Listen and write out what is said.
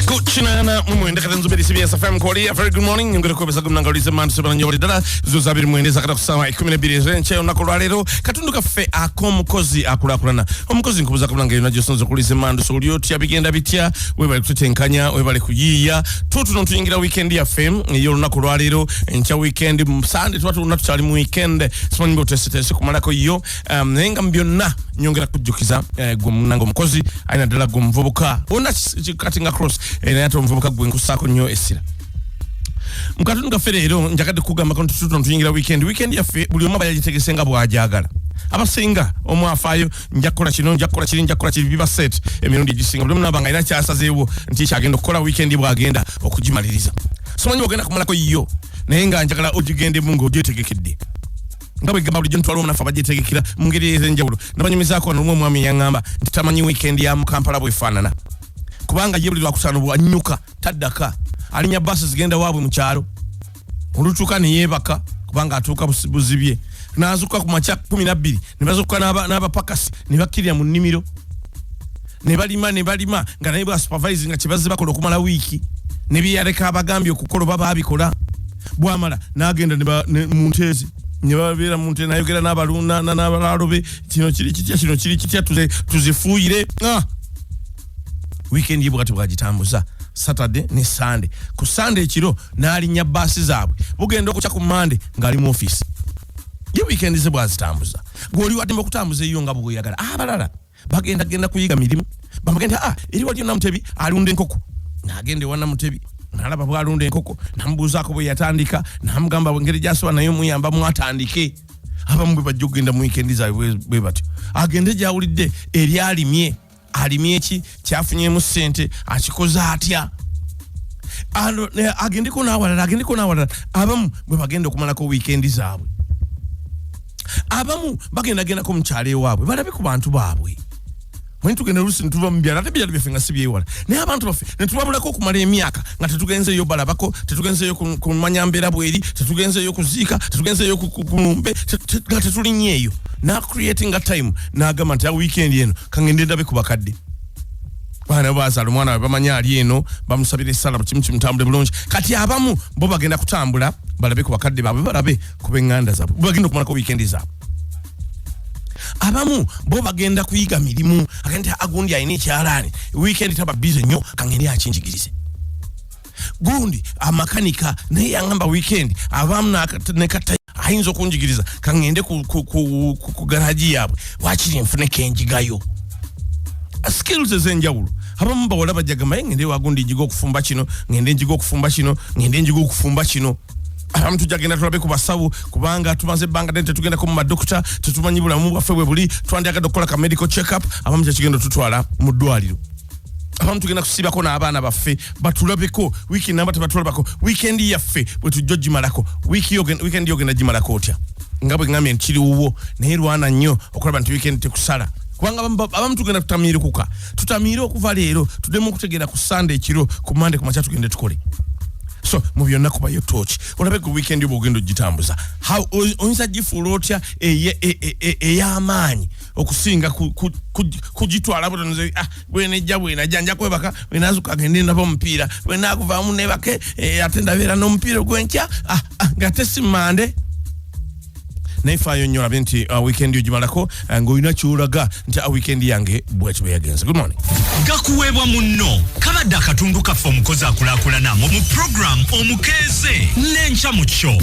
Kuchinana mwende katanzu bedi CBS FM Korea. Very good morning. Ngere ko besagu nangalize man sebana nyobali dala zuzabiri mwende zakata kusama 12 zenche onako lero katundu kafe Omukozi Akulakulana. Omukozi nkubuza kubanga yona josonzo kulize man so lyoti abigenda bitya webale kutenkanya webale kuyiya tutu nontuyingira weekend ya fame yo onako lero encha weekend Sunday twatu natuchali mu weekend simanyi botesete kumalako yo nenga mbyonna nyongera kujukiza gumnango Omukozi aina dala gumvubuka ona cutting across yato mvubuka gwenkusako nyo esira mkatundu kaferero njakade kugamba kontu tutu ntuyingira weekend ya fe buli omaba yagitegesenga bwajagala abasinga omwafayo njakola kiri biba set emirundi gisinga buli munabanga ina kyasazeewo nti kyagenda okukola weekend bwagenda okugimaliriza somanyi ogenda kumalako yo naye nga njagala ogigende mungo ogyetegekedde ngabe gamba buli ntwalo omunafa bagyetegekera mungeri ezenjawulo nabanyumizaako wano omwami yaŋŋamba nti tamanyi weekend ya mu Kampala bwefaanana kubanga ye buli lwakusano bwanyuka taddaka alinya basi zigenda waabwe mu kyalo olutuuka ne yeebaka kubanga atuuka buzibye n'azuuka ku makya 12 ne bazuuka n'abapakasi ne bakkirira mu nnimiro ne balima nga naye bwa supervising nga kye bazze bakola okumala wiiki ne byeyaleka abagambye okukola oba baabikola bwamala n'agenda mu nteezi ne babeera mu nteezi n'ayogera n'abalunda n'abalaalobe kino kiri kitya tuzifuuyire weekend yibwati bwagitambuza Saturday ne Sunday ku Sunday kiro n'alinya basi zaabwe bugenda okucha ku Monday ngali mu office ye weekend ze bwazitambuza goli wadde okutambuza iyo nga bwoyagala abalala bagenda kuyiga mirimu bamagenda eri wali na Mutebi alunde enkoko nagende wana Mutebi nalaba bwalunde enkoko nambuzaako bwe yatandika namugamba ngeri jasowa nayo muyamba mwatandike abamu bajja okugenda mu weekend zaabwe bwe batyo agende jawulidde eri alimye ki kyafunyemu ssente akikoza atya agendeko n'awalala abamu bwe bagenda okumalako weekend zaabwe abamu bagendagendako mu kyalo ewaabwe balabe ku bantu baabwe mwenye tugenda lusi nituva mbyala ate byali byaffe nga si byewala naye abantu baffe ne tubabulako okumala emyaka nga tetugenzeeyo balabako tetugenzeeyo kumanya mbeera bweri tetugenzeeyo kuziika tetugenzeeyo kumumbe nga tetulinnyeeyo na creating a time n'agamba nti weekend eno kangende ndabe ku bakadde baana bazaala omwana we bamanya ali eno bamusabira essala kimu kimutambule bulungi kati abamu bo bagenda kutambula balabe ku bakadde baabwe balabe ku b'eŋŋanda zaabwe bagenda okumalako weekend zaabwe abamu bo bagenda kuyiga mirimu agenda agundi ayina ekyalaani weekend taba busy nnyo kangende akinjigirize gundi amakanika naye yangamba weekend abamu nekata ayinza okunjigiriza kangende ku garaji yaabwe wakiri nfune kenjigayo skills ezenjawulo abamu bawala bajagamba ngende wagundi njiga okufumba kino ngende njiga okufumba kino abamu tujagenda tulabe ku basawo kubanga tumaze ebbanga ddene tetugenda ku madokita tetumanyi bulamu bwaffe bwe buli twandyagadde okukola ka medical check up abamu kyekigenda tutwala mu ddwaliro abamu tugenda kusibako n'abaana baffe batulabeko wiiki namba tebatulabako weekend yaffe bwe tujja ogimalako weekend yogenda gimalako otya nga bwe ngambye nti kiri wuwo naye lwana nnyo okulaba nti weekend tekusala kubanga abamu tugenda tutamiire okuva leero tuddemu okutegeera ku Sunday ekiro ku Monday ku makya tugende tukole so mu byonna kubayo tochi olabe ku weekend yo bwogenda ogitambuza oyinza gifuula otya ey'amaanyi okusinga kugitwala butonoze bwenajja nja kwebaka bwenazuka agende naba omupiira bwenakuvaamu nebake ate ndabeera n'omupiira ogwenkya nga tesimande naye faayo nnyo olabe nti weekend yo gimalako ng'olina kyolaga nti weekend yange bwekyo bwe yagenze. Good morning. Gakuweebwa munno kabadde akatundu kaffe Omukozi Akulakulana mu program Omukeeze n'enkya mu kyo.